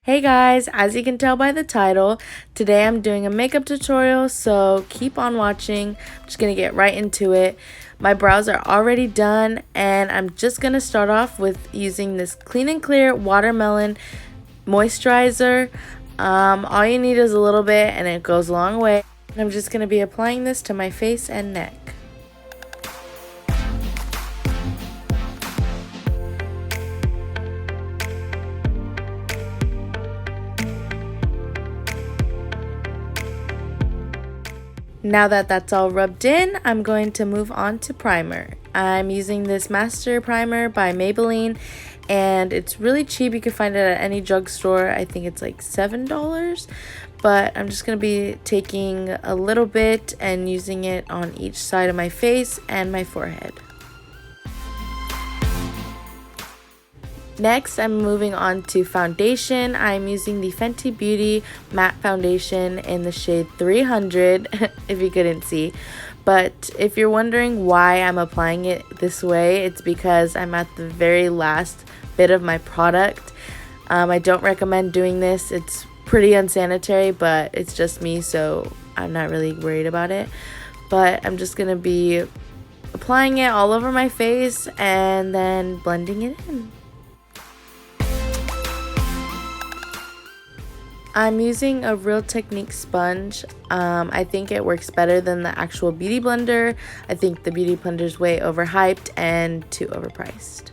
Hey guys, as you can tell by the title, today I'm doing a makeup tutorial, so keep on watching. I'm just going to get right into it. My brows are already done, and I'm just going to start off with using this Clean and Clear Watermelon Moisturizer. All you need is a little bit, and it goes a long way. I'm just going to be applying this to my face and neck. Now that that's all rubbed in, I'm going to move on to primer. I'm using this Master Primer by Maybelline, and it's really cheap. You can find it at any drugstore. I think it's like $7, but I'm just going to be taking a little bit and using it on each side of my face and my forehead. Next, I'm moving on to foundation. I'm using the Fenty Beauty Matte Foundation in the shade 300, if you couldn't see. But if you're wondering why I'm applying it this way, it's because I'm at the very last bit of my product. I don't recommend doing this. It's pretty unsanitary, but it's just me, so I'm not really worried about it. But I'm just going to be applying it all over my face and then blending it in. I'm using a Real Technique sponge. I think it works better than the actual Beauty Blender. I think the Beauty Blender is way overhyped and too overpriced.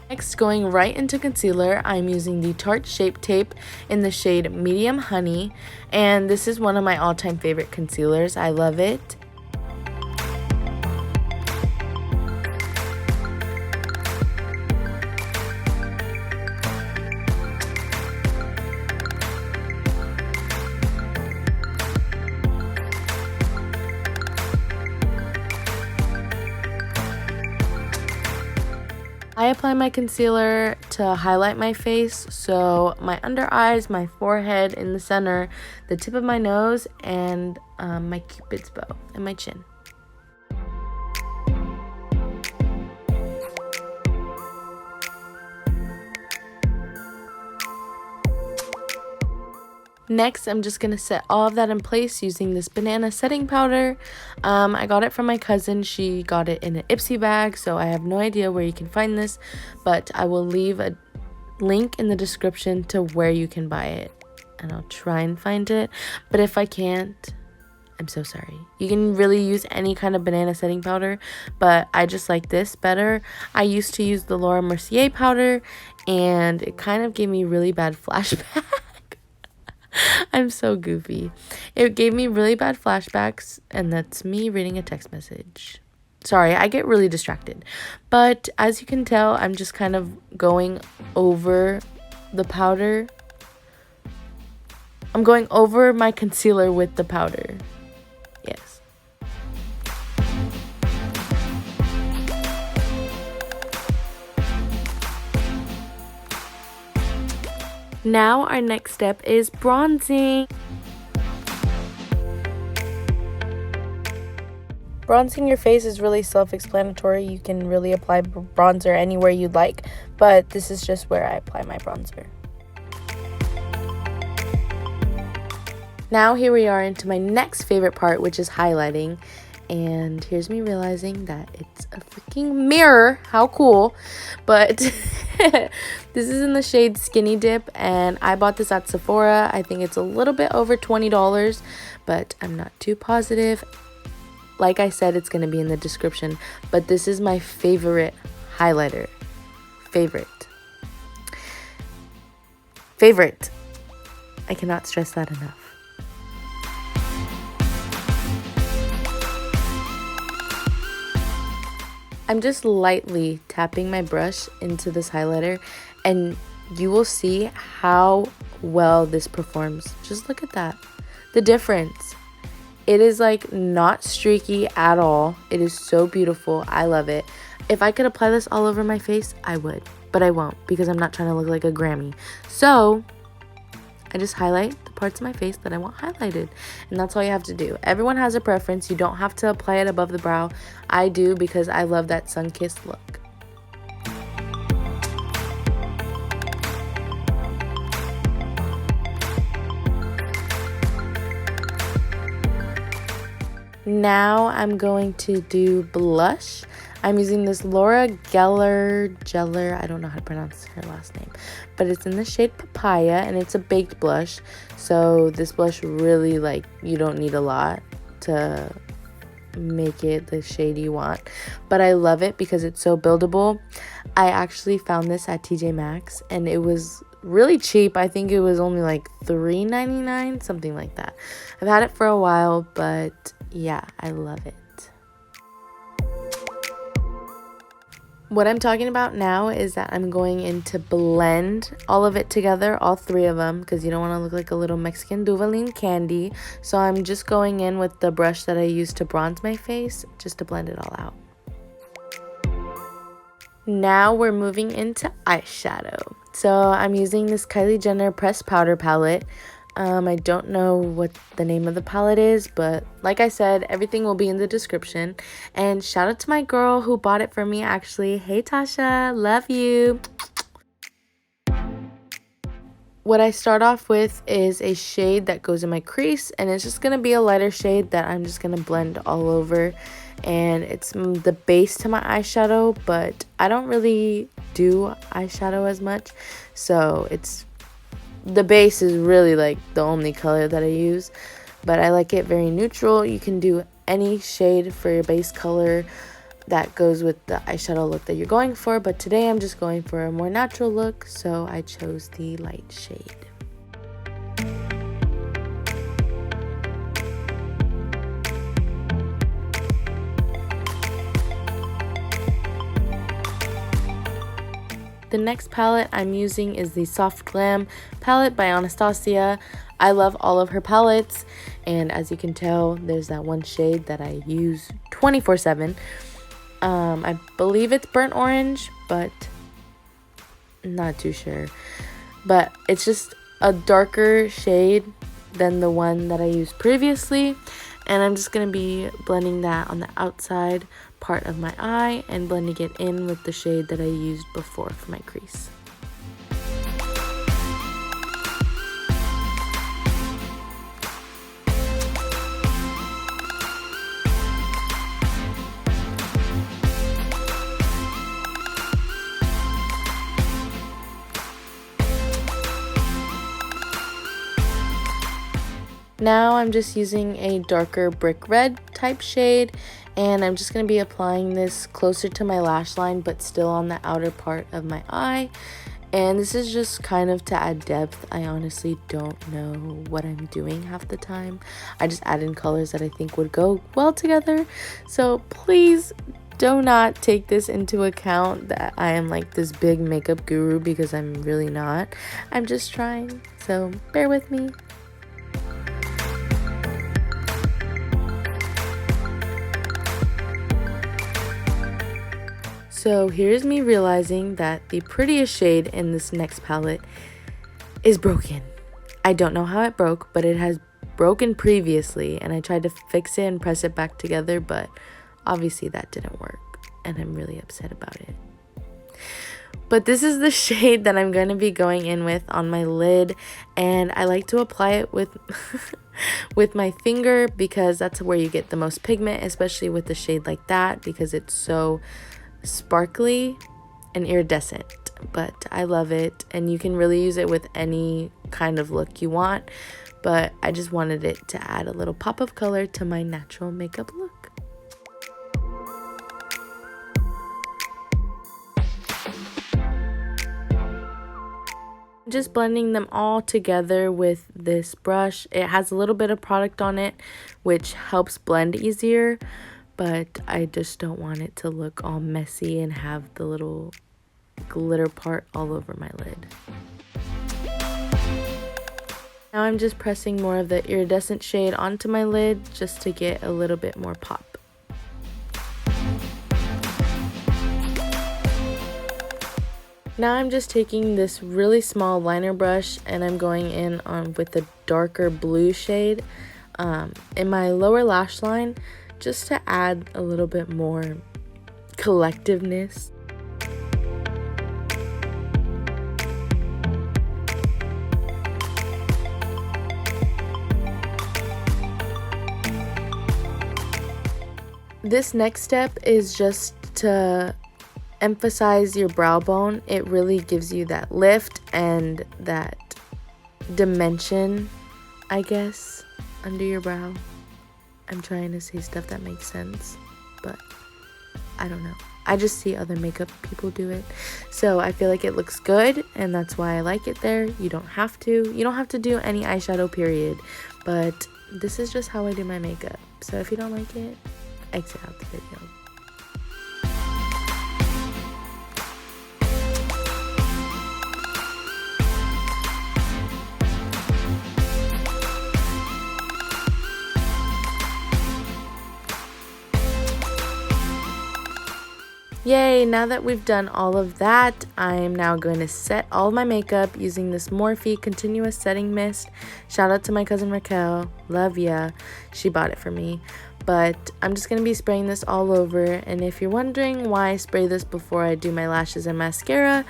Next, going right into concealer, I'm using the Tarte Shape Tape in the shade Medium Honey. And this is one of my all-time favorite concealers. I love it. I apply my concealer to highlight my face, so my under eyes, my forehead in the center, the tip of my nose, and my cupid's bow and my chin. Next, I'm just going to set all of that in place using this banana setting powder. I got it from my cousin. She got it in an Ipsy bag, so I have no idea where you can find this, but I will leave a link in the description to where you can buy it, and I'll try and find it, but if I can't, I'm so sorry. You can really use any kind of banana setting powder, but I just like this better. I used to use the Laura Mercier powder, and it kind of gave me really bad flashbacks. I'm so goofy. It gave me really bad flashbacks, and that's me reading a text message. Sorry, I get really distracted. But as you can tell, I'm just kind of going over the powder. I'm going over my concealer with the powder. Yes. Now our next step is bronzing. Bronzing your face is really self-explanatory. You can really apply bronzer anywhere you'd like, but this is just where I apply my bronzer. Now here we are into my next favorite part, which is highlighting. And here's me realizing that it's a freaking mirror. How cool. But this is in the shade Skinny Dip, and I bought this at Sephora. I think it's a little bit over $20, but I'm not too positive. Like I said, it's going to be in the description, but this is my favorite highlighter. Favorite. I cannot stress that enough. I'm just lightly tapping my brush into this highlighter, and you will see how well this performs. Just look at that. The difference. It is like not streaky at all. It is so beautiful. I love it. If I could apply this all over my face, I would. But I won't, because I'm not trying to look like a Grammy. So I just highlight the parts of my face that I want highlighted, and that's all you have to do. Everyone has a preference. You don't have to apply it above the brow. I do because I love that sun-kissed look. Now I'm going to do blush. I'm using this Laura Geller, I don't know how to pronounce her last name, but it's in the shade Papaya, and it's a baked blush. So this blush really, like, you don't need a lot to make it the shade you want, but I love it because it's so buildable. I actually found this at TJ Maxx, and it was really cheap. I think it was only like $3.99, something like that. I've had it for a while, but yeah, I love it. What I'm talking about now is that I'm going in to blend all of it together, all three of them, because you don't want to look like a little Mexican Duvalin candy. So I'm just going in with the brush that I used to bronze my face, just to blend it all out. Now we're moving into eyeshadow. So I'm using this Kylie Jenner pressed powder palette. I don't know what the name of the palette is, but like I said, everything will be in the description. And shout out to my girl who bought it for me, actually. Hey Tasha, love you. What I start off with is a shade that goes in my crease, and it's just going to be a lighter shade that I'm just going to blend all over. And it's the base to my eyeshadow, but I don't really do eyeshadow as much, so the base is really like the only color that I use, but I like it very neutral. You can do any shade for your base color that goes with the eyeshadow look that you're going for, but today I'm just going for a more natural look, so I chose the light shade. The next palette I'm using is the Soft Glam palette by Anastasia. I love all of her palettes, and as you can tell, there's that one shade that I use 24/7. I believe it's burnt orange, but I'm not too sure. But it's just a darker shade than the one that I used previously, and I'm just going to be blending that on the outside part of my eye and blending it in with the shade that I used before for my crease. Now I'm just using a darker brick red type shade, and I'm just going to be applying this closer to my lash line but still on the outer part of my eye. And this is just kind of to add depth. I honestly don't know what I'm doing half the time. I just add in colors that I think would go well together. So please do not take this into account that I am like this big makeup guru, because I'm really not. I'm just trying, so bear with me. So here's me realizing that the prettiest shade in this next palette is broken. I don't know how it broke, but it has broken previously, and I tried to fix it and press it back together, but obviously that didn't work, and I'm really upset about it. But this is the shade that I'm going to be going in with on my lid, and I like to apply it with with my finger, because that's where you get the most pigment, especially with a shade like that, because it's so sparkly and iridescent. But I love it, and you can really use it with any kind of look you want, but I just wanted it to add a little pop of color to my natural makeup look. Just blending them all together with this brush. It has a little bit of product on it, which helps blend easier, but I just don't want it to look all messy and have the little glitter part all over my lid. Now I'm just pressing more of the iridescent shade onto my lid just to get a little bit more pop. Now I'm just taking this really small liner brush, and I'm going in with the darker blue shade in my lower lash line, just to add a little bit more collectiveness. This next step is just to emphasize your brow bone. It really gives you that lift and that dimension, I guess, under your brow. I'm trying to say stuff that makes sense, but I don't know. I just see other makeup people do it, so I feel like it looks good, and that's why I like it there. You don't have to do any eyeshadow, period, but this is just how I do my makeup. So if you don't like it, exit out the video. Yay, now that we've done all of that, I'm now going to set all of my makeup using this Morphe Continuous Setting Mist. Shout out to my cousin Raquel, love ya, she bought it for me. But I'm just going to be spraying this all over, and if you're wondering why I spray this before I do my lashes and mascara,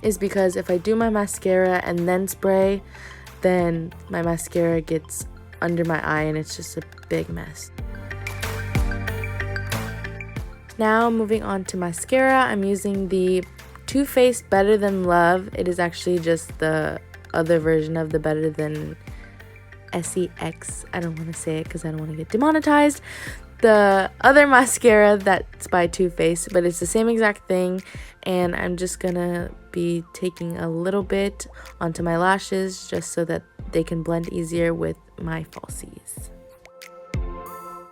is because if I do my mascara and then spray, then my mascara gets under my eye and it's just a big mess. Now moving on to mascara, I'm using the Too Faced Better Than Love. It is actually just the other version of the Better Than SEX. I don't want to say it because I don't want to get demonetized. The other mascara that's by Too Faced, but it's the same exact thing. And I'm just gonna be taking a little bit onto my lashes just so that they can blend easier with my falsies.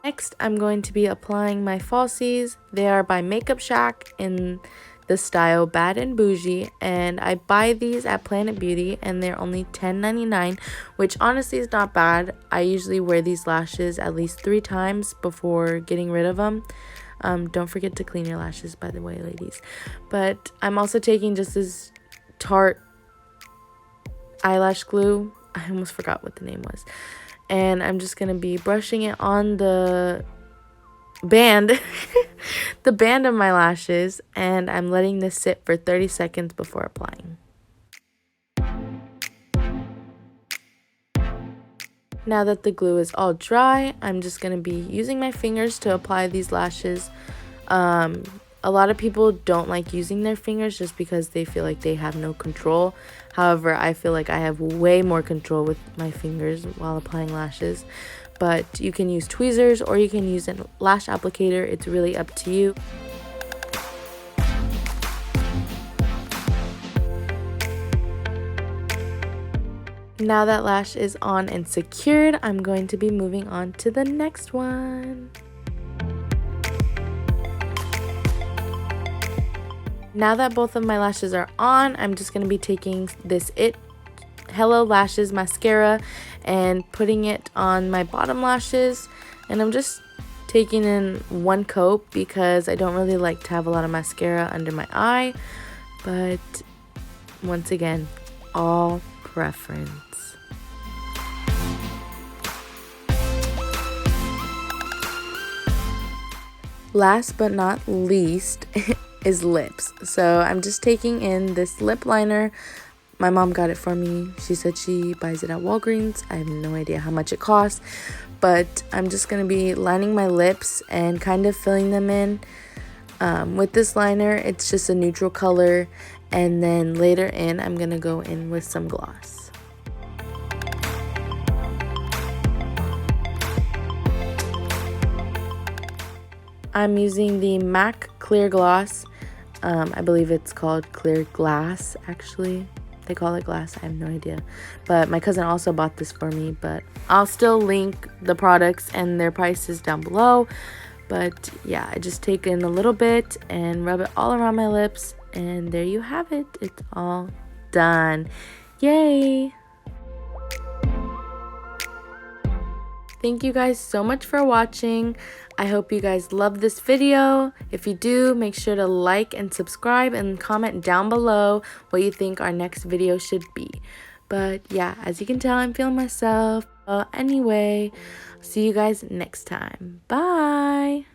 Next, I'm going to be applying my falsies. They are by Makeup Shack in the style Bad and Boujee, and I buy these at Planet Beauty, and they're only $10.99, which honestly is not bad. I usually wear these lashes at least 3 times before getting rid of them. Don't forget to clean your lashes, by the way, ladies. But I'm also taking just this Tarte eyelash glue. I almost forgot what the name was. And I'm just going to be brushing it on the band, the band of my lashes, and I'm letting this sit for 30 seconds before applying. Now that the glue is all dry, I'm just going to be using my fingers to apply these lashes. A lot of people don't like using their fingers just because they feel like they have no control. However, I feel like I have way more control with my fingers while applying lashes. But you can use tweezers or you can use a lash applicator. It's really up to you. Now that lash is on and secured, I'm going to be moving on to the next one. Now that both of my lashes are on, I'm just going to be taking this Hello Lashes mascara and putting it on my bottom lashes. And I'm just taking in one coat because I don't really like to have a lot of mascara under my eye. But once again, all preference. Last but not least is lips. So I'm just taking in this lip liner. My mom got it for me. She said she buys it at Walgreens. I have no idea how much it costs, but I'm just going to be lining my lips and kind of filling them in. With this liner, it's just a neutral color, and then later in, I'm going to go in with some gloss. I'm using the MAC Clear Gloss. I believe it's called Clear Glass, actually. They call it glass, I have no idea. But my cousin also bought this for me, but I'll still link the products and their prices down below. But yeah, I just take in a little bit and rub it all around my lips, and there you have it. It's all done. Yay! Thank you guys so much for watching. I hope you guys love this video. If you do, make sure to like and subscribe and comment down below what you think our next video should be. But yeah, as you can tell, I'm feeling myself. Anyway, see you guys next time. Bye!